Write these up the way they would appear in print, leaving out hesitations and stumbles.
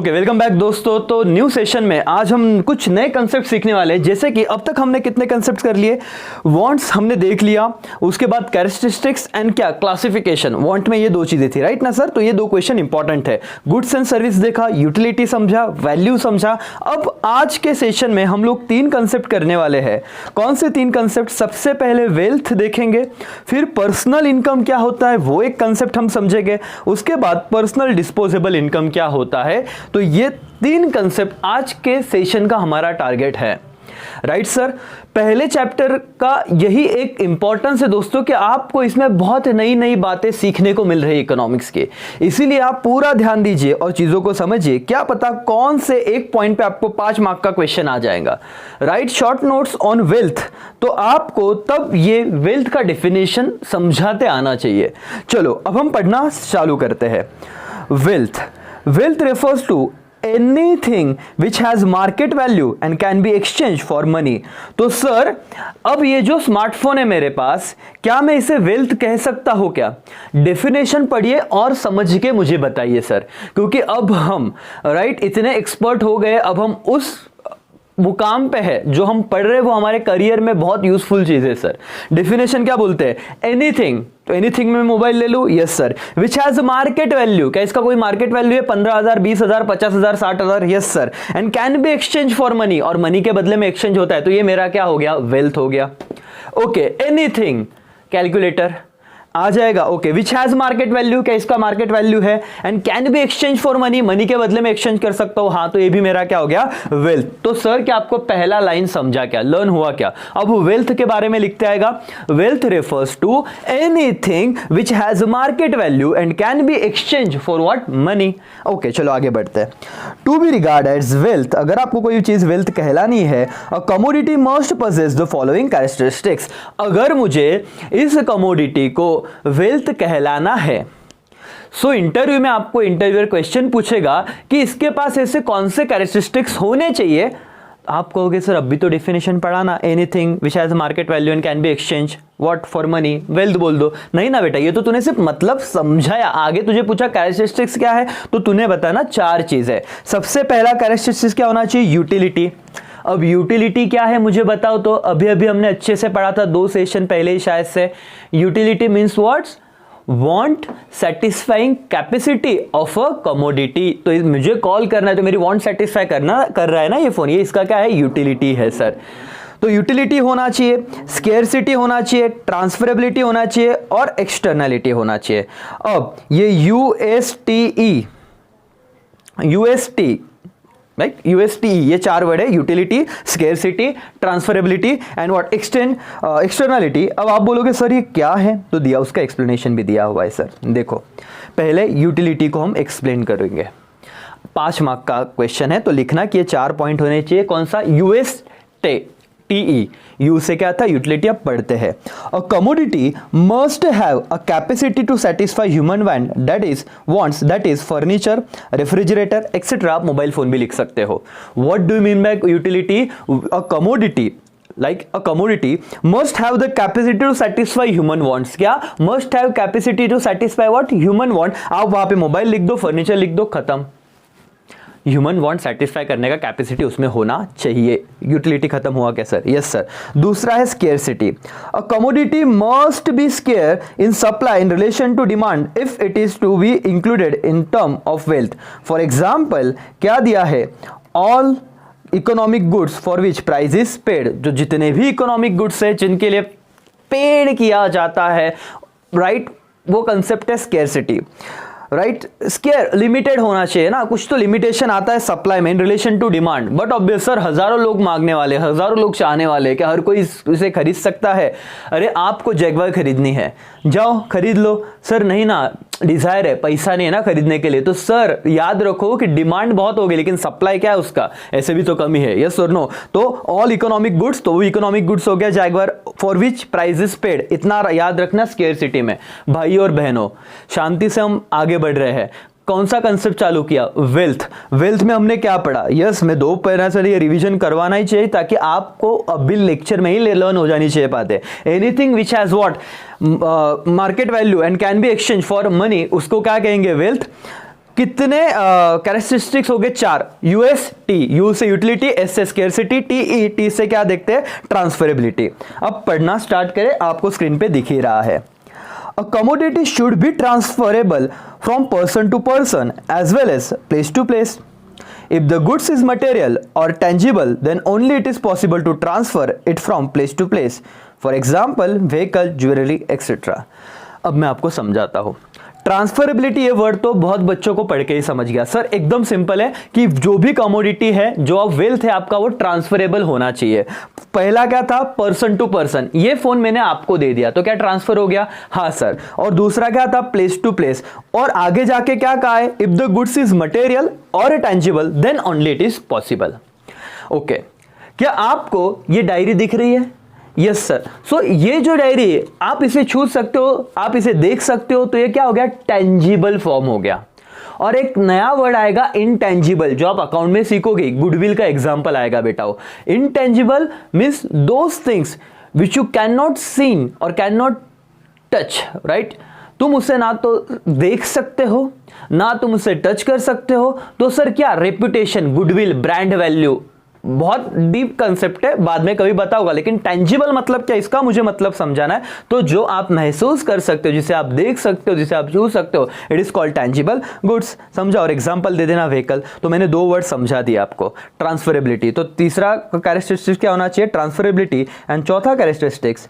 Okay, welcome back दोस्तों। तो new session में आज हम कुछ नए कंसेप्ट सीखने वाले हैं। जैसे कि अब तक हमने कितने कंसेप्ट कर लिए, वांट्स हमने देख लिया, उसके बाद कैरेक्टरिस्टिक्स एंड क्या क्लासिफिकेशन। वांट में ये दो चीजें थी, राइट ना सर? तो ये दो क्वेश्चन इंपॉर्टेंट है। गुड्स एंड सर्विस देखा, यूटिलिटी समझा, वैल्यू समझा। अब आज के सेशन में हम लोग तीन कंसेप्ट करने वाले हैं। कौन से तीन कंसेप्ट? सबसे पहले वेल्थ देखेंगे, फिर पर्सनल इनकम क्या होता है वो एक कंसेप्ट हम समझेंगे, उसके बाद पर्सनल डिस्पोजेबल इनकम क्या होता है। तो ये तीन कंसेप्ट आज के सेशन का हमारा टारगेट है, राइट सर? पहले चैप्टर का यही एक इंपॉर्टेंस है दोस्तों कि आपको इसमें बहुत नई नई बातें सीखने को मिल रही है इकोनॉमिक्स के। इसीलिए आप पूरा ध्यान दीजिए और चीजों को समझिए। क्या पता कौन से एक पॉइंट पे आपको 5 मार्क का क्वेश्चन आ जाएगा। Right short notes on wealth, तो आपको तब ये वेल्थ का डेफिनेशन समझाते आना चाहिए। चलो अब हम पढ़ना चालू करते हैं। Wealth refers to anything which has market value and can be exchanged for money। तो सर अब ये जो स्मार्टफोन है मेरे पास, क्या मैं इसे वेल्थ कह सकता हूं क्या? डेफिनेशन पढ़िए और समझ के मुझे बताइए सर, क्योंकि अब हम राइट इतने एक्सपर्ट हो गए, अब हम उस मुकाम पे है जो हम पढ़ रहे हैं वो हमारे करियर में बहुत यूजफुल चीज है सर। डेफिनेशन क्या बोलते हैं? एनीथिंग, तो एनीथिंग में मोबाइल ले लो, yes sir. Which has market value, क्या इसका कोई मार्केट वैल्यू है? 15,000, 20,000, 50,000, 60,000, yes sir. And can be exchange for money, और मनी के बदले में एक्सचेंज होता है, तो ये मेरा क्या हो गया? वेल्थ हो गया। ओके, एनीथिंग, कैलकुलेटर आ जाएगा। Okay, which has market value, क्या इसका मार्केट वैल्यू है? And can be exchange for money, money के बदले में एक्सचेंज कर सकता हूं, हाँ, तो ये भी मेरा क्या हो गया? वेल्थ। तो सर क्या आपको पहला लाइन समझा क्या, लर्न हुआ क्या? अब वेल्थ के बारे में लिखते आएगा, wealth refers to anything which has market value and can be exchange for what? Money. Okay, चलो आगे बढ़ते हैं। To be regard as wealth, अगर आपको कोई चीज वेल्थ कहलानी है, a commodity must possess the following characteristics. अगर मुझे इस कमोडिटी को वेल्थ कहलाना है, सो इंटरव्यू में आपको इंटरव्यूअर क्वेश्चन पूछेगा कि इसके पास ऐसे कौन से कैरेक्टरिस्टिक्स होने चाहिए। आप कहोगे सर अभी तो डेफिनेशन पढ़ा ना, anything which has market value and can be exchange what for money, wealth बोल दो। नहीं ना बेटा, ये तो तूने सिर्फ मतलब समझाया। आगे तुझे पूछा कैरेक्टरिस्टिक्स क्या है, तो तूने बताना 4 चीज है। सबसे पहला कैरेक्टरिस्टिक्स क्या होना चाहिए? यूटिलिटी। अब यूटिलिटी क्या है मुझे बताओ तो। अभी अभी हमने अच्छे से पढ़ा था 2 सेशन पहले ही शायद से। Utility means what's? Want satisfying capacity of a commodity. तो मुझे कॉल करना है तो मेरी वांट सेटिस्फाई कर रहा है ना ये फोन, ये इसका क्या है? यूटिलिटी है सर। तो यूटिलिटी होना चाहिए, स्केर्सिटी होना चाहिए, ट्रांसफरेबिलिटी होना चाहिए और एक्सटर्नलिटी होना चाहिए। अब ये यूएसटी राइट, यूएसटी, ये 4 वर्ड है, utility, scarcity, transferability and what? Externality. अब आप बोलोगे सर ये क्या है, तो दिया, उसका एक्सप्लेनेशन भी दिया हुआ है सर। देखो पहले यूटिलिटी को हम एक्सप्लेन करेंगे। 5 मार्क का क्वेश्चन है, तो लिखना कि ये 4 पॉइंट होने चाहिए। कौन सा? यूएसटी, टीई, यू से क्या था? यूटिलिटी। अब पढ़ते हैं। A commodity must have a capacity to satisfy human wants, that is furniture, refrigerator etcetera. आप मोबाइल फोन भी लिख सकते हो। What do you mean by utility? A commodity like a commodity must have the capacity to satisfy human wants। क्या? must have capacity to satisfy what? human want। आप वहां पे mobile लिख दो, फर्नीचर लिख दो, खत्म। ह्यूमन वांट सेटिस्फाई करने का कैपेसिटी उसमें होना चाहिए। यूटिलिटी खत्म हुआ क्या सर? Yes sir. दूसरा है scarcity. A commodity must be scarce in supply in relation to demand if it is to be included in term of wealth. For example क्या दिया है? All economic goods for which price is paid. जो जितने भी economic goods है जिनके लिए paid किया जाता है, राइट, वो कंसेप्ट है स्केर्सिटी। राइट, स्केयर लिमिटेड होना चाहिए ना, कुछ तो लिमिटेशन आता है सप्लाई में in relation to demand. But obvious sir हजारों लोग मांगने वाले, हजारों लोग चाहने वाले, क्या हर कोई इसे खरीद सकता है? अरे आपको जैगवार खरीदनी है, जाओ खरीद लो। सर नहीं ना, डिजायर है, पैसा नहीं है ना खरीदने के लिए। तो सर याद रखो कि डिमांड बहुत होगी लेकिन सप्लाई क्या है उसका, ऐसे भी तो कमी है। यस और नो? तो ऑल इकोनॉमिक गुड्स, तो वो इकोनॉमिक गुड्स हो गया Jaguar, for which price is paid. इतना याद रखना स्केर्सिटी में। भाई और बहनों शांति से हम आगे बढ़ रहे हैं। कौन सा कंसेप्ट चालू किया? वेल्थ। वेल्थ में हमने क्या पढ़ा? यस, मैं 2 पैरा से ये रिवीजन करवाना ही चाहिए ताकि आपको अभी लेक्चर में ही लर्न हो जानी चाहिए बातें। Anything which has what? Market value and can be exchange for money, उसको क्या कहेंगे? वेल्थ। कितने कैरेक्टरिस्टिक्स हो गए? 4। यूएस टी, यू से यूटिलिटी, एस से स्केर्सिटी, टी टी से क्या देखते हैं? ट्रांसफरेबिलिटी। अब पढ़ना स्टार्ट करें, आपको स्क्रीन पे दिख ही रहा है। A commodity should be transferable from person to person as well as place to place. If the goods is material or tangible, then only it is possible to transfer it from place to place. For example, vehicle, jewelry, etc. अब मैं आपको समझाता हूँ। Transferability ये word तो बहुत बच्चों को पढ़ के ही समझ गया। सर एकदम सिंपल है कि जो भी कमोडिटी है, जो अब वेल्थ है आपका, वो ट्रांसफरेबल होना चाहिए। पहला क्या था? Person to person. ये फोन मैंने आपको दे दिया तो क्या ट्रांसफर हो गया? हाँ सर। और दूसरा क्या था? Place to place. और आगे जाके क्या कहा है? If the goods is material और tangible then only it is possible. Okay, क्या आपको ये डायरी दिख रही है? Yes sir. सो ये जो डायरी है आप इसे छू सकते हो, आप इसे देख सकते हो, तो ये क्या हो गया? टेंजिबल फॉर्म हो गया। और एक नया वर्ड आएगा इनटेंजिबल, जो आप अकाउंट में सीखोगे। गुडविल का एग्जांपल आएगा बेटा। वो intangible means those things which you can not seen और कैन नॉट टच, राइट? तुम उसे ना तो देख सकते हो, ना तुम उसे टच कर सकते हो। तो सर क्या? रेपुटेशन, गुडविल, ब्रांड वैल्यू, बहुत डीप कंसेप्ट है, बाद में कभी बताऊंगा। लेकिन टेंजिबल मतलब क्या, इसका मुझे मतलब समझाना है। तो जो आप महसूस कर सकते हो, जिसे आप देख सकते हो, जिसे आप छू सकते हो, it is called tangible goods. समझा? और एग्जांपल दे देना व्हीकल। तो मैंने 2 वर्ड समझा दिया आपको। ट्रांसफरेबिलिटी, तो तीसरा कैरेक्टरिस्टिक्स क्या होना चाहिए? ट्रांसफरेबिलिटी। एंड चौथा characteristics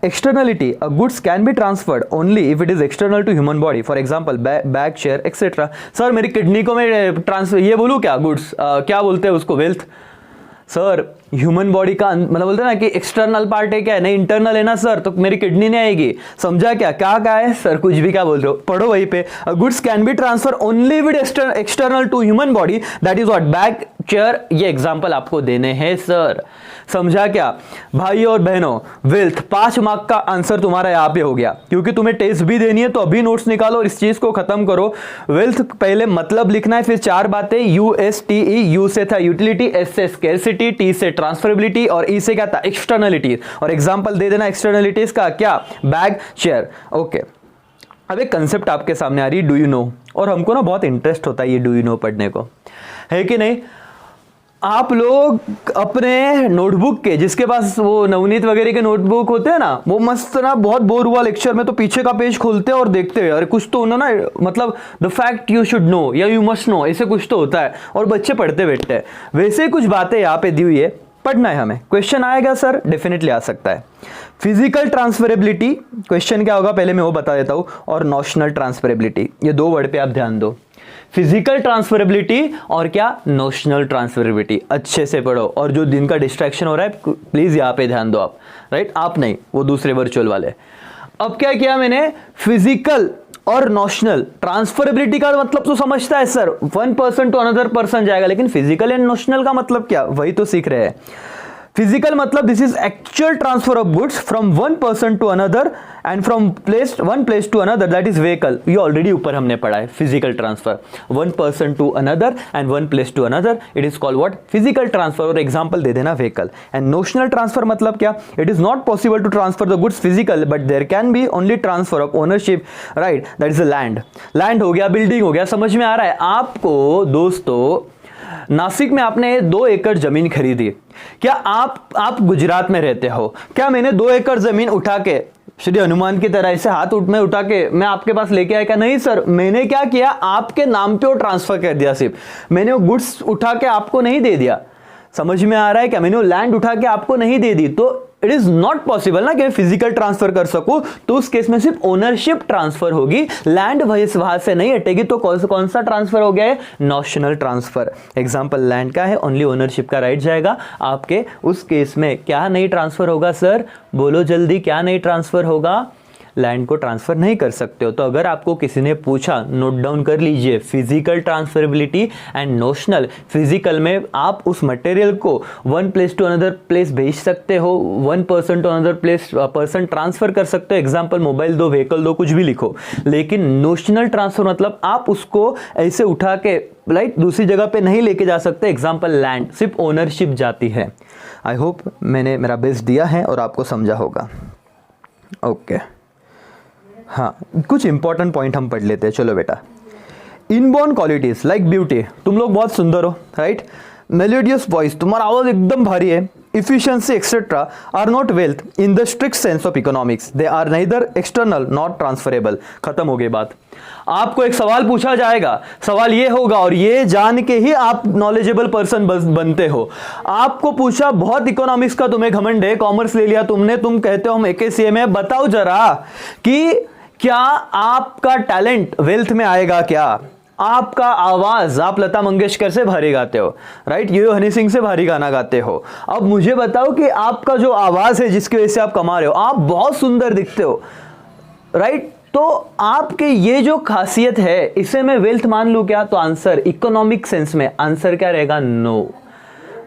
externality. A goods can be transferred only if it is external to human body. For example, bag, chair, etc. Sir मेरी किडनी को मैं ट्रांसफर, ये बोलूँ क्या? गुड्स क्या बोलते हैं उसको? वेल्थ। सर ह्यूमन बॉडी का मतलब बोलते हैं ना कि एक्सटर्नल पार्ट है, क्या है? नहीं, इंटरनल है ना सर, तो मेरी किडनी नहीं आएगी। समझा क्या? क्या है सर? कुछ भी क्या बोल रहे हो? पढ़ो वहीं पे। Goods can be transfer only with external to human body, that is what? Bag, chair. ये एग्जांपल आपको देने हैं सर। समझा क्या? भाई और बहनों, वेल्थ 5 मार्क का आंसर तुम्हारा यहाँ पे हो गया, क्योंकि तुम्हें टेस्ट भी देनी है। तो अभी नोट्स निकालो और इस चीज को खत्म करो। वेल्थ पहले मतलब लिखना है, फिर 4 बातें। USTE, यू से था यूटिलिटी, एस से स्केर्सिटी, टी से ट्रांसफरेबिलिटी और ई से क्या था? एक्सटर्नलिटी। और एग्जांपल दे देना एक्सटर्नलिटीज का, क्या? Bag, chair. ओके, अब एक कंसेप्ट आपके सामने आ रही है, डू यू नो। और हमको ना बहुत इंटरेस्ट होता है ये डू यू नो पढ़ने को, है कि नहीं? आप लोग अपने नोटबुक के, जिसके पास वो नवनीत वगैरह के नोटबुक होते हैं ना, वो मस्त ना, बहुत बोर हुआ लेक्चर में तो पीछे का पेज खोलते हैं और देखते हैं, अरे कुछ तो ना, मतलब the fact you should know या यू मस्ट नो, ऐसे कुछ तो होता है, और बच्चे पढ़ते बैठते हैं। वैसे कुछ बातें यहाँ पे दी हुई है, पढ़ना है हमें। क्वेश्चन आएगा सर? डेफिनेटली आ सकता है। फिजिकल ट्रांसफरेबिलिटी, क्वेश्चन क्या होगा पहले मैं वो बता देता हूं, और नोशनल ट्रांसफरेबिलिटी। ये 2 वर्ड पे आप ध्यान दो, फिजिकल ट्रांसफरेबिलिटी और क्या? Notional transferability. अच्छे से पढ़ो, और जो दिन का डिस्ट्रैक्शन हो रहा है प्लीज यहाँ पे ध्यान दो आप, राइट? आप नहीं, वो दूसरे वर्चुअल वाले। अब क्या किया मैंने? फिजिकल और नोशनल ट्रांसफरेबिलिटी का मतलब तो समझता है sir, 1 person to another person जाएगा, लेकिन फिजिकल एंड नोशनल का मतलब क्या? वही तो सीख रहे हैं। फिजिकल मतलब this is actual transfer of goods from 1 person to another and from one place to another, that is vehicle. ये ऑलरेडी ऊपर हमने पढ़ा है। Physical transfer 1 person to another and 1 place to another, it is called what? Physical transfer. और example दे देना vehicle. And notional transfer मतलब क्या? It is not possible to transfer the goods physical, but there can B only transfer of ownership, right? That is land. Land हो गया, building हो गया। समझ में आ रहा है आपको दोस्तों? नासिक में आपने 2 एकड़ जमीन खरीदी। क्या आप गुजरात में रहते हो? क्या मैंने 2 एकड़ जमीन उठा के श्री हनुमान की तरह ऐसे हाथ में उठा के मैं आपके पास लेके आया? क्या? नहीं सर, मैंने क्या किया? आपके नाम पे वो ट्रांसफर कर दिया। सिर्फ मैंने वो गुड्स उठा के आपको नहीं दे दिया। समझ में आ रहा है क्या? मैंने वो लैंड उठा के आपको नहीं दे दी। तो इट इज नॉट पॉसिबल ना कि मैं फिजिकल ट्रांसफर कर सकूं। तो उस केस में सिर्फ ओनरशिप ट्रांसफर होगी, लैंड वहां से नहीं हटेगी। तो कौन सा ट्रांसफर हो गया है? Notional transfer. एग्जांपल लैंड का है, ओनली ओनरशिप का राइट जाएगा आपके। उस केस में क्या नहीं ट्रांसफर होगा सर? बोलो जल्दी, क्या नहीं ट्रांसफर होगा? लैंड को ट्रांसफर नहीं कर सकते हो। तो अगर आपको किसी ने पूछा, नोट डाउन कर लीजिए, physical transferability and notional. Physical में आप उस मटेरियल को 1 प्लेस टू अनदर प्लेस भेज सकते हो, 1 person to another place person transfer कर सकते हो। एग्जांपल मोबाइल दो, व्हीकल दो, कुछ भी लिखो। लेकिन नोशनल ट्रांसफर मतलब आप उसको ऐसे उठा के राइट दूसरी जगह पे नहीं लेके जा सकते। एग्जांपल लैंड, सिर्फ ओनरशिप जाती है। आई होप मैंने मेरा बेस्ट दिया है और आपको समझा होगा। ओके हाँ, कुछ इंपॉर्टेंट पॉइंट हम पढ़ लेते हैं। चलो बेटा, इनबॉर्न क्वालिटीज लाइक ब्यूटी, तुम लोग बहुत सुंदर हो, राइट, मेलोडियस वॉइस, तुम्हारा आवाज एकदम भारी है, efficiency etc. are not wealth in the strict sense of economics. They are neither external nor transferable. खत्म हो गई बात। आपको एक सवाल पूछा जाएगा, सवाल ये होगा और ये जान के ही आप नॉलेजेबल पर्सन बनते हो। आपको पूछा बहुत इकोनॉमिक्स का तुम्हें घमंड है, कॉमर्स ले लिया तुमने, तुम कहते हो हम AKCA में, बताओ जरा कि क्या आपका टैलेंट वेल्थ में आएगा क्या? आपका आवाज, आप लता मंगेशकर से भारी गाते हो, राइट, ये हनी सिंह से भारी गाना गाते हो। अब मुझे बताओ कि आपका जो आवाज है जिसकी वजह से आप कमा रहे हो, आप बहुत सुंदर दिखते हो, राइट, तो आपके ये जो खासियत है इसे मैं वेल्थ मान लूं क्या? तो आंसर इकोनॉमिक सेंस में आंसर क्या रहेगा? नो,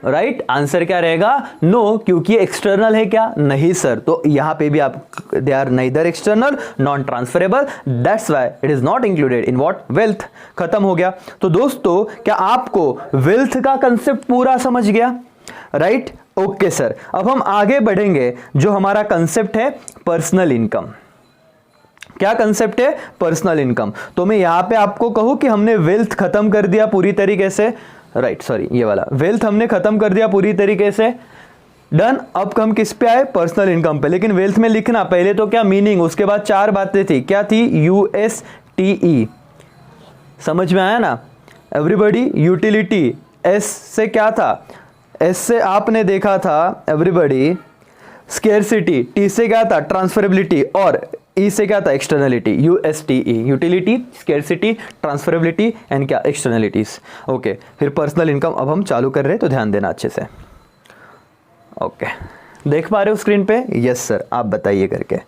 राइट, आंसर क्या रहेगा? नो, क्योंकि एक्सटर्नल है क्या? नहीं सर। तो यहां पे भी आप, they are neither external non transferable, that's why it is not included in what? Wealth. खत्म हो गया। तो दोस्तों क्या आपको वेल्थ का कंसेप्ट पूरा समझ गया? Right, okay sir. अब हम आगे बढ़ेंगे, जो हमारा कंसेप्ट है पर्सनल इनकम। क्या कंसेप्ट है? Personal income. तो मैं यहां पे आपको कहूं कि हमने वेल्थ खत्म कर दिया पूरी तरीके से, राइट, सॉरी, ये वाला वेल्थ हमने खत्म कर दिया पूरी तरीके से, डन। अब हम किस पे आए? पर्सनल इनकम पे। लेकिन वेल्थ में लिखना पहले तो क्या मीनिंग, उसके बाद 4 बातें थी, क्या थी? USTE, समझ में आया ना एवरीबॉडी? यूटिलिटी, एस से क्या था? एस से आपने देखा था एवरीबॉडी स्केर्सिटी, टी से क्या था? ट्रांसफरेबिलिटी, और ई से क्या था? Externality. USTE, utility, scarcity, transferability and क्या? एक्सटर्नलिटीज। ओके, फिर पर्सनल इनकम अब हम चालू कर रहे हैं, तो ध्यान देना अच्छे से। ओके, देख पा रहे हो स्क्रीन पे? यस सर, आप बताइए करके।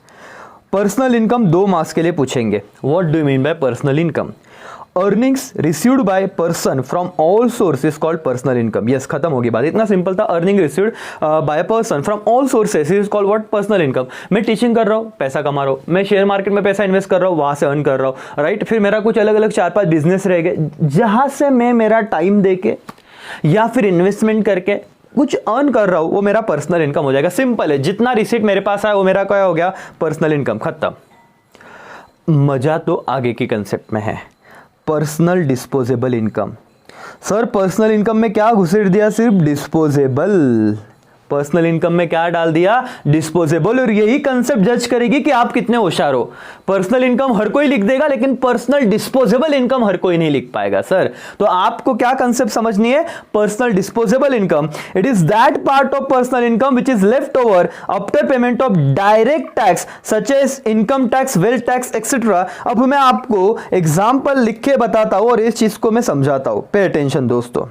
पर्सनल इनकम 2 मार्क्स के लिए पूछेंगे। What do you mean bye personal income? Earnings received by person from all sources called personal income. Yes, खत्म होगी बात, इतना सिंपल था। Earning received by person from all sources is called what? Personal income. मैं teaching कर रहा हूँ, पैसा कमा रहा हूँ, मैं शेयर मार्केट में पैसा इन्वेस्ट कर रहा हूँ, वहां से अर्न कर रहा हूँ, राइट। फिर मेरा कुछ अलग अलग 4-5 बिजनेस रह गए, जहां से मैं मेरा टाइम देके या फिर इन्वेस्टमेंट करके कुछ अर्न कर रहा हूं, वो मेरा पर्सनल इनकम हो जाएगा। सिंपल है, जितना रिसीट मेरे पास आया वो मेरा क्या हो गया? Personal income. खत्म। मजा तो आगे की कंसेप्ट में है, personal disposable income. Sir personal income में क्या घुसेड़ दिया? सिर्फ डिस्पोजेबल। पर्सनल इनकम में क्या डाल दिया? डिस्पोजेबल। और यही कंसेप्ट जज करेगी कि आप कितने होशियार हो। पर्सनल इनकम हर कोई लिख देगा, लेकिन पर्सनल डिस्पोजेबल इनकम हर कोई नहीं लिख पाएगा सर। तो आपको क्या कंसेप्ट समझनी है? Personal disposable income, it is that part of personal income which is left over after payment of direct tax such as income tax, wealth tax etcetera. अब मैं आपको एग्जाम्पल लिख के बताता हूं और इस चीज को मैं समझाता हूं। पे अटेंशन दोस्तों,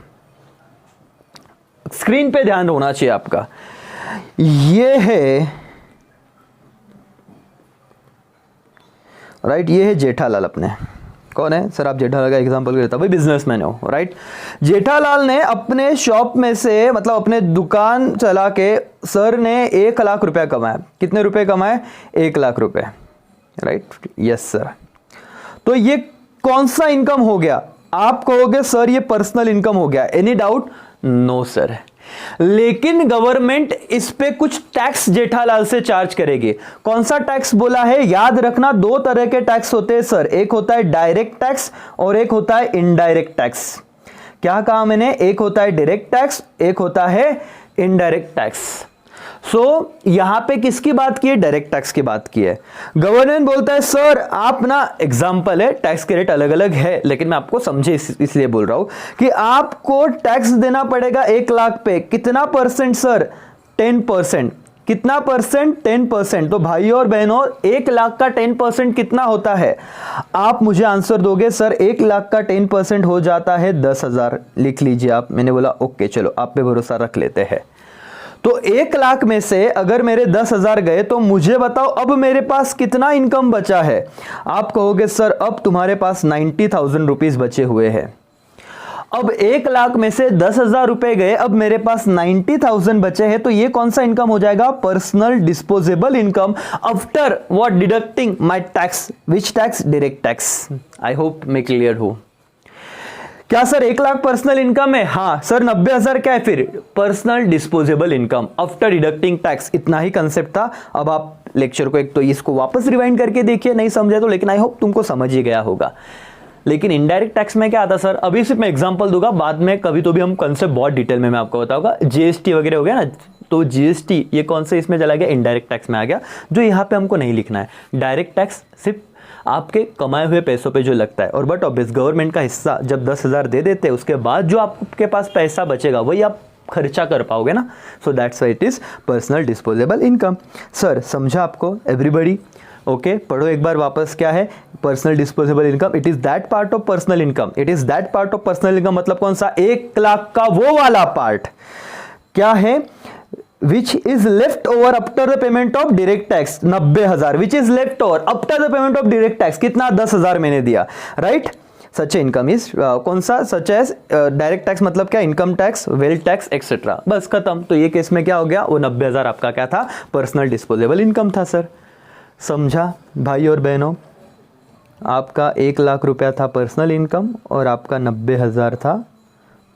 स्क्रीन पे ध्यान होना चाहिए आपका। ये है, राइट, ये है जेठालाल। अपने कौन है सर? आप जेठालाल का एग्जांपल लेता, भाई बिजनेसमैन हो, राइट। जेठालाल ने अपने शॉप में से, मतलब अपने दुकान चला के, सर ने 1 लाख रुपया कमाया। कितने रुपए कमाए? 1 लाख रुपए, राइट। Yes sir. तो ये कौन सा इनकम हो गया? आप कहोगे सर ये पर्सनल इनकम हो गया। Any doubt? No sir. लेकिन गवर्नमेंट इस पे कुछ टैक्स जेठालाल से चार्ज करेगी। कौन सा टैक्स बोला है? याद रखना, 2 तरह के टैक्स होते हैं सर, एक होता है डायरेक्ट टैक्स और एक होता है इनडायरेक्ट टैक्स। क्या कहा मैंने? एक होता है डायरेक्ट टैक्स, एक होता है इनडायरेक्ट टैक्स। सो यहां पे किसकी बात की है? डायरेक्ट टैक्स की बात की है। गवर्नमेंट बोलता है सर आप ना, एग्जांपल है, टैक्स के रेट अलग अलग है, लेकिन मैं आपको समझे इसलिए बोल रहा हूं कि आपको टैक्स देना पड़ेगा 1 लाख पे। कितना परसेंट सर? 10%। कितना परसेंट? 10%। तो भाइयों और बहनों, 1 लाख का 10% कितना होता है? आप मुझे आंसर दोगे सर 1 लाख का 10% हो जाता है 10,000। लिख लीजिए आप। मैंने बोला ओके चलो आप पे भरोसा रख लेते हैं। तो 1 लाख में से अगर मेरे 10,000 गए तो मुझे बताओ अब मेरे पास कितना इनकम बचा है? आप कहोगे सर अब तुम्हारे पास 90,000 रुपीज बचे हुए हैं। अब 1 लाख में से 10,000 रुपए गए, अब मेरे पास 90,000 बचे हैं। तो ये कौन सा इनकम हो जाएगा? Personal disposable income after what? Deducting my tax. Which tax? Direct tax. I hope मैं क्लियर हूं। क्या सर 1 लाख पर्सनल इनकम है? हाँ सर। 90,000 क्या है फिर? Personal disposable income after deducting tax. इतना ही कंसेप्ट था। अब आप लेक्चर को एक तो इसको वापस रिवाइंड करके देखिए, नहीं समझे तो, लेकिन आई होप तुमको समझ ही गया होगा। लेकिन इनडायरेक्ट टैक्स में क्या आता सर, अभी सिर्फ मैं एग्जांपल दूंगा, बाद में कभी तो भी हम कंसेप्ट बहुत डिटेल में मैं आपको बताऊंगा। जीएसटी वगैरह हो गया ना, तो जीएसटी ये कौन से इसमें चला गया, इनडायरेक्ट टैक्स में आ गया, जो यहाँ पे हमको नहीं लिखना है। डायरेक्ट टैक्स सिर्फ आपके कमाए हुए पैसों पे जो लगता है, और बट ऑब्वियस गवर्नमेंट का हिस्सा जब 10,000 दे देते हैं, उसके बाद जो आपके पास पैसा बचेगा वही आप खर्चा कर पाओगे ना। So that's why it is personal disposable income. Sir समझा आपको एवरीबडी? ओके, पढ़ो एक बार वापस, क्या है personal disposable income? It is that part of personal income, it is that part of personal income, मतलब कौन सा, 1 लाख का वो वाला पार्ट क्या है, विच is left over after the payment of direct tax, 90,000 which is left over after the payment of direct tax, कितना, 10,000 मैंने दिया, राइट। सच इनकम इज कौन सा, सच एज डायरेक्ट टैक्स मतलब क्या, income tax, wealth tax etcetera, बस खत्म। तो ये केस में क्या हो गया, वो 90,000 आपका क्या था, पर्सनल डिस्पोजेबल इनकम था सर। समझा भाई और बहनों? आपका 1 लाख रुपया था पर्सनल इनकम और आपका 90,000 था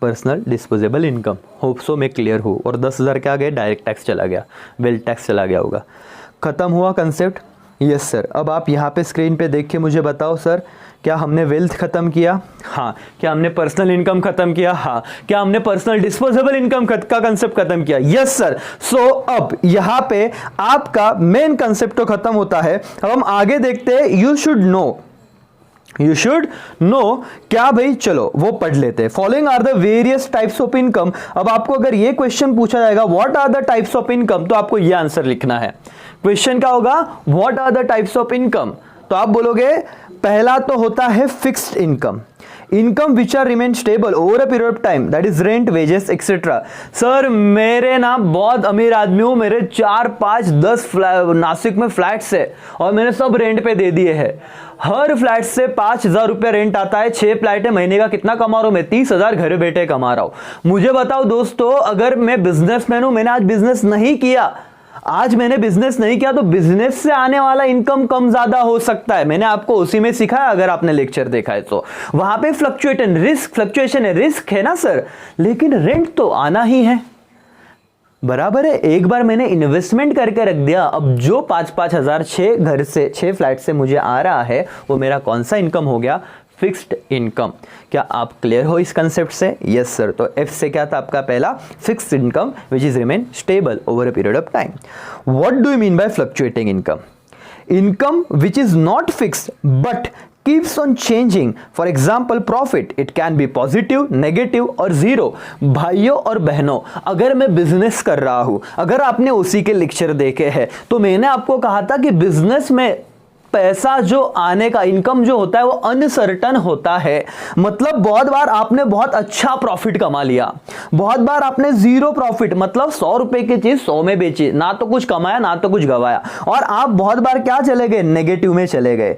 personal disposable income. Hope so मैं क्लियर हूँ। और 10,000 क्या गए, डायरेक्ट टैक्स चला गया, वेल्थ टैक्स चला गया होगा। खत्म हुआ कंसेप्ट? Yes sir. अब आप यहाँ पे स्क्रीन पे देख के मुझे बताओ सर, क्या हमने वेल्थ खत्म किया? हाँ। क्या हमने पर्सनल इनकम खत्म किया? हाँ। क्या हमने पर्सनल डिस्पोजेबल इनकम का कंसेप्ट खत्म किया? Yes sir. सो अब यहाँ पे आपका मेन कंसेप्ट तो खत्म होता है। अब हम आगे देखते हैं, यू शुड नो क्या भाई, चलो वो पढ़ लेते हैं। Following are the various types of income. अब आपको अगर ये क्वेश्चन पूछा जाएगा what are the types of income, तो आपको ये आंसर लिखना है। क्वेश्चन क्या होगा, what are the types of income, तो आप बोलोगे पहला तो होता है fixed income, income which are remain stable over a period of time, that is rent, wages etcetera. Sir मेरे ना बहुत अमीर आदमी हूं, मेरे 4, 5, 10 नासिक में फ्लैट्स है और मैंने सब रेंट पे दे दिए हैं। हर फ्लैट से 5,000 रुपया रेंट आता है, 6 फ्लैट है, महीने का कितना कमा रहा हूं मैं, 30,000 घर बैठे कमा रहा हूं। मुझे बताओ दोस्तों, अगर मैं बिजनेसमैन हूं, मैंने आज बिजनेस नहीं किया, तो बिजनेस से आने वाला इनकम कम ज्यादा हो सकता है। मैंने आपको उसी में सिखाया, अगर आपने लेक्चर देखा है तो वहां पे फ्लक्चुएशन है, रिस्क है ना सर, लेकिन रेंट तो आना ही है, बराबर है। एक बार मैंने इन्वेस्टमेंट करके रख दिया, अब जो 5-5 हजार 6 घर से 6 फ्लैट से मुझे आ रहा है, वो मेरा कौन सा इनकम हो गया, फिक्स्ड इनकम। क्या आप क्लियर हो इस कंसेप्ट से? Yes sir. तो एफ से क्या था आपका पहला, fixed income which is remain stable over a period of time. What do you mean bye fluctuating income? Income which is not fixed but keeps on changing. For example, profit, it can be positive, negative और zero. भाइयों और बहनों, अगर मैं business कर रहा हूं, अगर आपने उसी के लेक्चर देखे हैं, तो मैंने आपको कहा था कि बिजनेस में पैसा जो आने का, इनकम जो होता है वो अनसर्टन होता है। मतलब बहुत बार आपने बहुत अच्छा प्रॉफिट कमा लिया, बहुत बार आपने जीरो प्रॉफिट, मतलब 100 रुपए की चीज 100 में बेची, ना तो कुछ कमाया ना तो कुछ गवाया, और आप बहुत बार क्या चले गए, नेगेटिव में चले गए।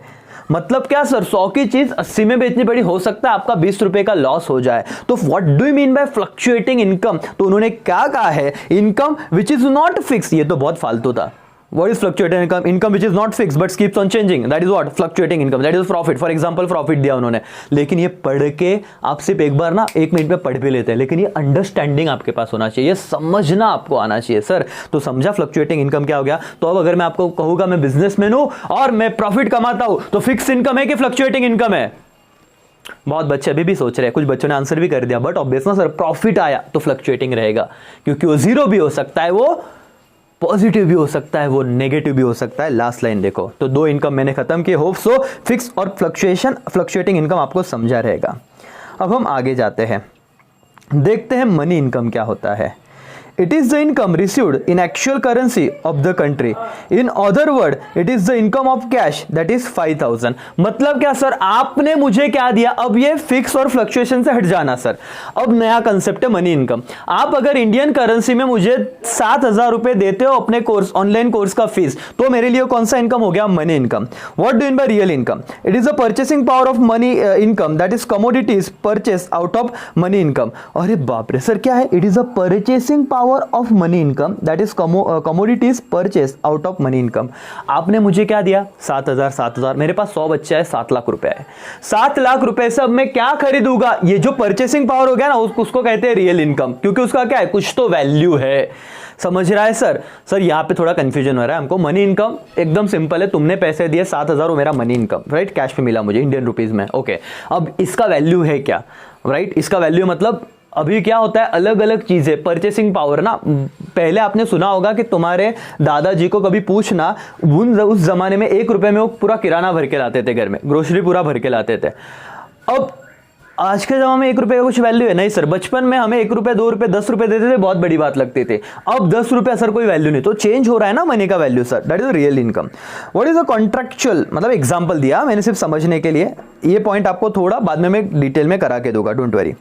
मतलब क्या सर, 100 की चीज 80 में बेचनी पड़ी, हो सकता है आपका 20 रुपए का लॉस हो जाए। तो what do you mean bye fluctuating income? तो उन्होंने क्या कहा है, income which is not fix. ये तो बहुत फालतू था। What is fluctuating income? Income which is not fixed but keeps on changing. That is what? Fluctuating income. That is profit. For example, profit दिया उन्होंने। लेकिन ये पढ़ के आप सिर्फ एक बार ना 1 मिनट में पढ़ भी लेते हैं, लेकिन ये अंडरस्टैंडिंग आपके पास होना चाहिए, ये समझना आपको आना चाहिए सर। तो समझा फ्लक्चुएटिंग इनकम क्या हो गया? तो अब अगर मैं आपको कहूंगा मैं बिजनेसमैन हूं और मैं प्रॉफिट कमाता हूं, तो फिक्स इनकम है कि फ्लक्चुएटिंग इनकम है? बहुत बच्चे अभी भी सोच रहे हैं, कुछ बच्चों ने आंसर भी कर दिया, बट ऑब्वियस ना सर, प्रॉफिट आया तो फ्लक्चुएटिंग रहेगा, क्योंकि वो जीरो भी हो सकता है, वो पॉजिटिव भी हो सकता है, वो नेगेटिव भी हो सकता है। लास्ट लाइन देखो, तो 2 इनकम मैंने खत्म किए। होप सो फिक्स और फ्लक्चुएटिंग इनकम आपको समझा रहेगा। अब हम आगे जाते हैं, देखते हैं मनी इनकम क्या होता है। It is the income received in actual currency of the country. In other word, it is the income of cash that is 5,000. मतलब क्या सर, आपने मुझे क्या दिया? अब ये फिक्स और फ्लक्चुएशन से हट जाना सर। अब नया कंसेप्ट है मनी इनकम। आप अगर इंडियन करेंसी में मुझे 7,000 रुपए देते हो अपने कोर्स, ऑनलाइन कोर्स का फीस, तो मेरे लिए कौन सा इनकम हो गया? Money income. What do mean by real income? It is the purchasing power of money income, that is commodities purchase out of money income. अरे बाप रे सर, क्या है? It is a purchasing power power of money income that is commodities purchase out of money income. आपने मुझे क्या दिया 7,000, मेरे पास 100 बच्चा है, 7 लाख रुपए है। 7 लाख रुपए से अब मैं क्या खरीदूंगा, ये जो परचेसिंग पावर हो गया ना उसको कहते हैं रियल इनकम, क्योंकि उसका क्या है, कुछ तो वैल्यू है। समझ रहा है सर? सर यहाँ पे थोड़ा कंफ्यूजन हो रहा है हमको। मनी इनकम एकदम सिंपल है, तुमने पैसे दिए 7,000, वो मेरा मनी इनकम, राइट, कैश में मिला मुझे इंडियन रुपीज में, ओके। अब इसका वैल्यू है क्या, राइट, इसका वैल्यू मतलब अभी क्या होता है, अलग अलग चीजें, परचेसिंग पावर ना, पहले आपने सुना होगा कि तुम्हारे दादाजी को कभी पूछना, उस जमाने में 1 रुपए में वो पूरा किराना भर के लाते थे, घर में ग्रोसरी पूरा भर के लाते थे। अब आज के जमाने में 1 रुपए का कुछ वैल्यू है नहीं सर। बचपन में हमें 1 रुपए, 2 रुपए, 10 रुपए देते थे, बहुत बड़ी बात लगती थी। अब 10 रुपए सर कोई वैल्यू नहीं, तो चेंज हो रहा है ना मनी का value sir, that is real income. What is a contractual, मतलब एग्जांपल दिया मैंने सिर्फ समझने के लिए, ये पॉइंट आपको थोड़ा बाद में मैं डिटेल में करा के दूंगा, डोंट वरी।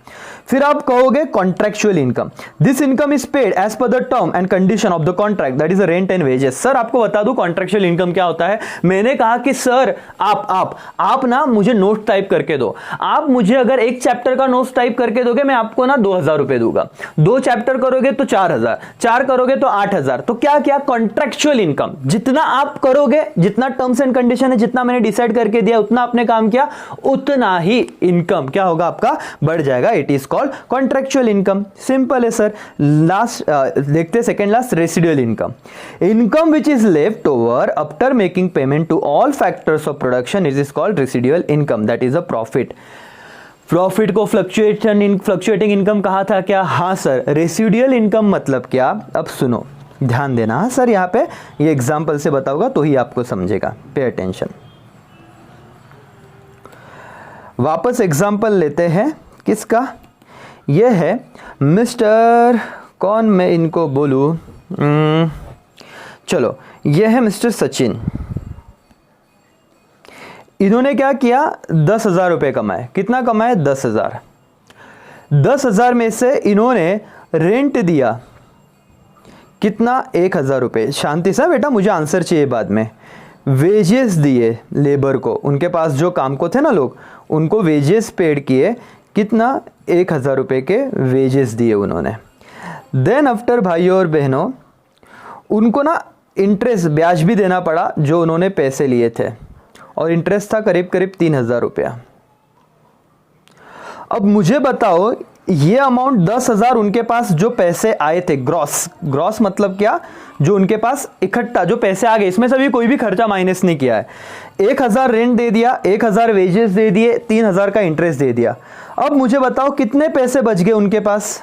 फिर आप कहोगे contractual income, this income is paid as per the term and condition of the contract that is rent and wages. Sir आपको बता दूं कॉन्ट्रेक्चुअल इनकम क्या होता है। मैंने कहा कि सर आप ना मुझे नोट टाइप करके दो, आप मुझे अगर एक चैप्टर का नोट टाइप करके दोगे, मैं आपको ना 2,000 रुपए दूंगा। 2 चैप्टर करोगे तो 4,000, 4 करोगे तो 8,000। तो क्या क्या, कॉन्ट्रेक्चुअल इनकम, जितना आप करोगे, जितना टर्म्स एंड कंडीशन है, जितना मैंने डिसाइड करके दिया, उतना आपने काम किया, उतना ही इनकम क्या होगा आपका, बढ़ जाएगा। It is called contractual income. Simple है सर। लास्ट देखते second last, residual income, income which is left over after making payment to all factors of production, it is called residual income, that is a profit. Profit को fluctuating income कहा था क्या? हाँ sir. Residual income मतलब क्या? अब सुनो, ध्यान देना। हाँ सर, यहाँ पे ये एग्जांपल से बताऊंगा तो ही आपको समझेगा, पे अटेंशन। वापस एग्जांपल लेते हैं, किसका? ये है मिस्टर, कौन मैं इनको बोलूं, चलो ये है मिस्टर सचिन। इन्होंने क्या किया, 10,000 रुपए कमाए। कितना कमाए? 10,000। 10,000 में से इन्होंने रेंट दिया कितना? 1,000 रुपए। शांति से बेटा, मुझे आंसर चाहिए बाद में। वेजेस दिए लेबर को, उनके पास जो काम को थे ना लोग, उनको वेजेस पेड किए। कितना? 1,000 रुपए के वेजेस दिए उन्होंने। देन आफ्टर भाइयों और बहनों, उनको ना इंटरेस्ट, ब्याज भी देना पड़ा जो उन्होंने पैसे लिए थे, और इंटरेस्ट था करीब 3,000 रुपया। अब मुझे बताओ, ये अमाउंट 10,000 उनके पास जो पैसे आए थे, ग्रॉस मतलब क्या, जो उनके पास इकट्ठा जो पैसे आ गए, इसमें से भी कोई भी खर्चा माइनस नहीं किया है। 1,000 रेंट दे दिया, 1,000 वेजेस दे दिए, 3,000 का इंटरेस्ट दे दिया। अब मुझे बताओ कितने पैसे बच गए उनके पास?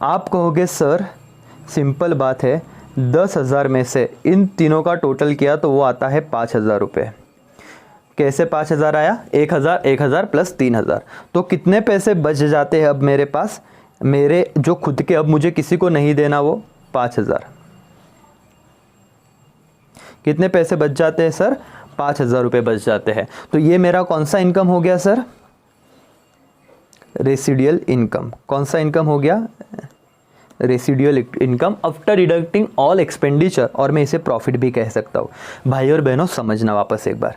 आप कहोगे सर सिंपल बात है, 10,000 में से इन तीनों का टोटल किया तो वो आता है 5,000 रुपये। कैसे 5,000 आया? 1,000 प्लस 3,000, तो कितने पैसे बच जाते हैं अब मेरे पास, मेरे जो खुद के, अब मुझे किसी को नहीं देना, वो 5,000। कितने पैसे बच जाते हैं सर? 5,000 रुपये बच जाते हैं। तो ये मेरा कौन सा इनकम हो गया सर? Residual income. कौन सा इनकम हो गया? Residual income after deducting all expenditure, और मैं इसे प्रॉफिट भी कह सकता हूँ। भाई और बहनों समझना वापस एक बार,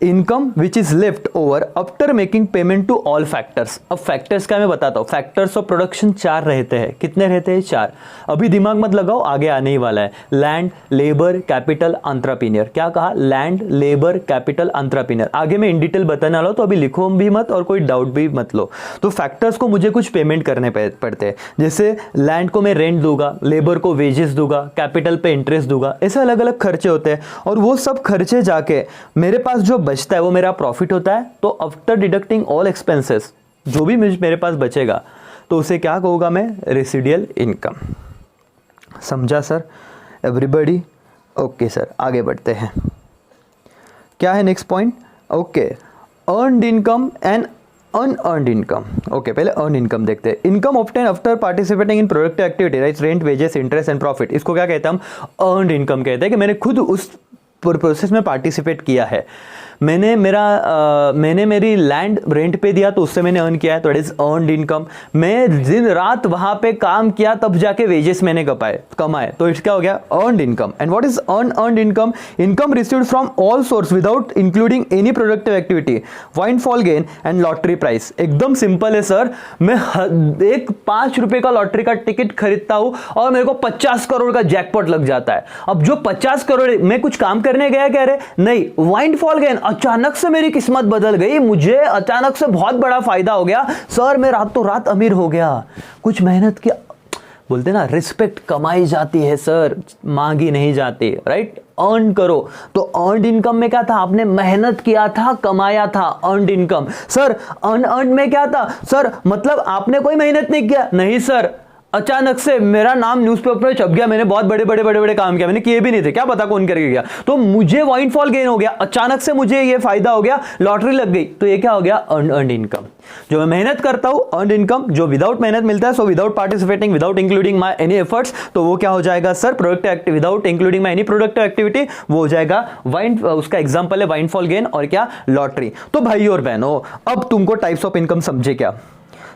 income which is left over after making payment to all factors. अब फैक्टर्स का मैं बताता हूँ। फैक्टर्स ऑफ प्रोडक्शन 4 रहते हैं। कितने रहते हैं? 4। अभी दिमाग मत लगाओ, आगे आने ही वाला है। Land, labour, capital, entrepreneur. क्या कहा? Land, labour, capital, entrepreneur. आगे मैं इन डिटेल बताने वाला हूं, तो अभी लिखो भी मत और कोई डाउट भी मत लो। तो फैक्टर्स को मुझे कुछ पेमेंट करने पड़ते हैं, जैसे लैंड को मैं रेंट दूंगा, लेबर को वेजेस दूंगा, कैपिटल पे इंटरेस्ट दूंगा, ऐसे अलग अलग खर्चे होते हैं। और वो सब खर्चे जाके मेरे पास जो बचता है वो मेरा प्रॉफिट होता है। तो आफ्टर डिडक्टिंग ऑल एक्सपेंसेस, जो भी मेरे पास बचेगा, तो उसे क्या कहूंगा मैं? Residual income. समझा सर एवरीबॉडी? ओके सर, आगे बढ़ते हैं। क्या है next point? Okay, earned income and unearned income. Okay, पहले अर्न इनकम देखते हैं। Income obtain after participating in productive activity, right, rent, wages, interest and profit. इसको क्या कहते हैं हम? अर्नड इनकम कहते हैं, कि मैंने खुद उस प्रोसेस में पार्टिसिपेट किया है। मैंने मेरी लैंड रेंट पे दिया तो उससे मैंने अर्न किया है, तो इट इज अर्नड इनकम। मैं दिन रात वहां पे काम किया तब जाके वेजेस मैंने कमाए, तो इट्स क्या हो गया, earned income. And what is earned income? Income received from all source without including any productive activity, windfall gain and lottery prize. एकदम सिंपल है सर, मैं एक 5 रुपए का लॉटरी का टिकट खरीदता हूं और मेरे को 50 करोड़ का जैकपॉट लग जाता है। अब जो 50 करोड़, मैं कुछ काम करने गया कह रहे नहीं, वाइनफॉल गेन, अचानक से मेरी किस्मत बदल गई, मुझे अचानक से बहुत बड़ा फायदा हो गया सर, मैं रातों रात अमीर हो गया। कुछ मेहनत किया, बोलते ना रिस्पेक्ट कमाई जाती है सर, मांगी नहीं जाती, राइट? अर्न करो। तो अर्नड इनकम में क्या था, आपने मेहनत किया था, कमाया था, अर्नड इनकम। सर अनअर्नड में क्या था सर, मतलब आपने कोई मेहनत नहीं किया, नहीं सर, अचानक से मेरा नाम न्यूज़पेपर में छप गया, मैंने बहुत बड़े काम किया, मैंने किए भी नहीं थे, क्या पता कौन करके गया, तो मुझे वाइनफॉल गेन हो गया, अचानक से मुझे ये फायदा हो गया, लॉटरी लग गई, तो ये क्या हो गया, अर्नड इनकम। जो मैं मेहनत करता हूं अर्नड इनकम, जो विदाउट मेहनत मिलता है, so without participating, without including my any efforts, तो वो क्या हो जाएगा sir, productive activity, without including my any productive activity, वो हो जाएगा वाइन, उसका एग्जांपल है वाइनफॉल गेन और क्या, लॉटरी। तो भाई और बहनों, अब तुमको टाइप्स ऑफ इनकम समझे क्या?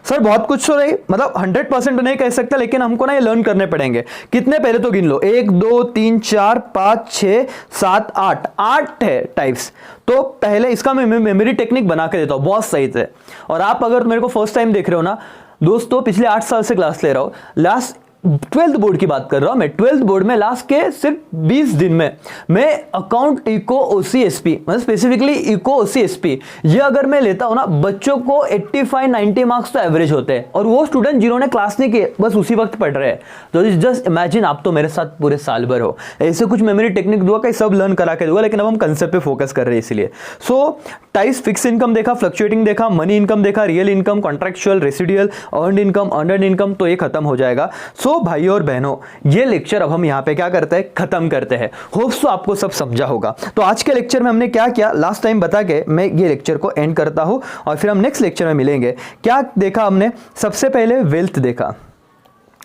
सर बहुत कुछ तो नहीं, मतलब 100% नहीं कह सकता, लेकिन हमको ना ये लर्न करने पड़ेंगे। कितने पहले तो गिन लो, 1 2 3 4 5 6 7 8 है टाइप्स। तो पहले इसका मैं मेमोरी टेक्निक बना के देता हूं बहुत सही से। और आप अगर मेरे को फर्स्ट टाइम देख रहे हो ना दोस्तों, पिछले 8 साल से क्लास ले रहा हूं, लास्ट 12th बोर्ड की बात कर रहा हूं मैं, 12th बोर्ड में लास्ट के सिर्फ 20 दिन में मैं अकाउंट इको OCSP, मतलब स्पेसिफिकली इको OCSP, ये अगर मैं लेता हूं ना, बच्चों को 85-90 मार्क्स तो एवरेज होते हैं, और वो स्टूडेंट जिन्होंने क्लास नहीं किए बस उसी वक्त पढ़ रहे हैं। तो जस्ट इमेजिन, आप तो मेरे साथ पूरे साल भर हो, ऐसे कुछ मेमोरी टेक्निक दूंगा कहीं सब लर्न करा के दूंगा, लेकिन अब हम कंसेप्ट पे फोकस कर रहे हैं इसलिए। सो टाइप्स, फिक्स इनकम देखा, फ्लक्चुएटिंग देखा, मनी इनकम देखा, real income, contractual, residual, earned income, earned income, तो ये खत्म हो जाएगा। सो भाइयों और बहनों, ये लेक्चर अब हम यहां पे क्या करते हैं, खत्म करते हैं। होप्स तो आपको सब समझा होगा। तो आज के लेक्चर में हमने क्या किया, लास्ट टाइम बता के मैं ये लेक्चर को एंड करता हूं, और फिर हम नेक्स्ट लेक्चर में मिलेंगे। क्या देखा हमने, सबसे पहले वेल्थ देखा,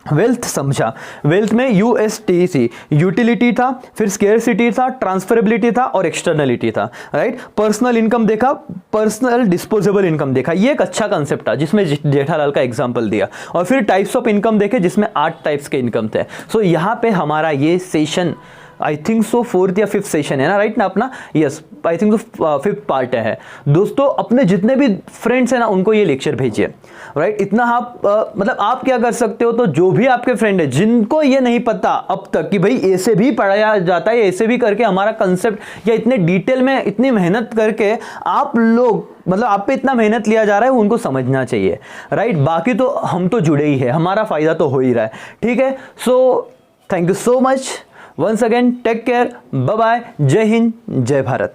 वेल्थ समझा। वेल्थ में USTC, यूटिलिटी था, फिर स्केर्सिटी था, ट्रांसफरेबिलिटी था और एक्सटर्नलिटी था, राइट? पर्सनल इनकम देखा, पर्सनल डिस्पोजेबल इनकम देखा, ये एक अच्छा कंसेप्ट था जिसमें जेठालाल का एग्जांपल दिया। और फिर टाइप्स ऑफ इनकम देखे जिसमें 8 टाइप्स के इनकम थे। सो यहाँ पे हमारा ये session I think so 4th या 5th सेशन है ना, राइट ना अपना, yes I think so 5th part है। दोस्तों अपने जितने भी फ्रेंड्स हैं ना उनको ये लेक्चर भेजिए, राइट? इतना आप मतलब आप क्या कर सकते हो, तो जो भी आपके फ्रेंड है जिनको ये नहीं पता अब तक कि भाई ऐसे भी पढ़ाया जाता है, ऐसे भी करके हमारा कंसेप्ट, या इतने डिटेल में इतनी मेहनत करके आप लोग, मतलब आप पे इतना मेहनत लिया जा रहा है, उनको समझना चाहिए, राइट? बाकी तो हम तो जुड़े ही है, हमारा फायदा तो हो ही रहा है, ठीक है? So thank you so much once again, take care, bye bye, Jai Hind, जय भारत।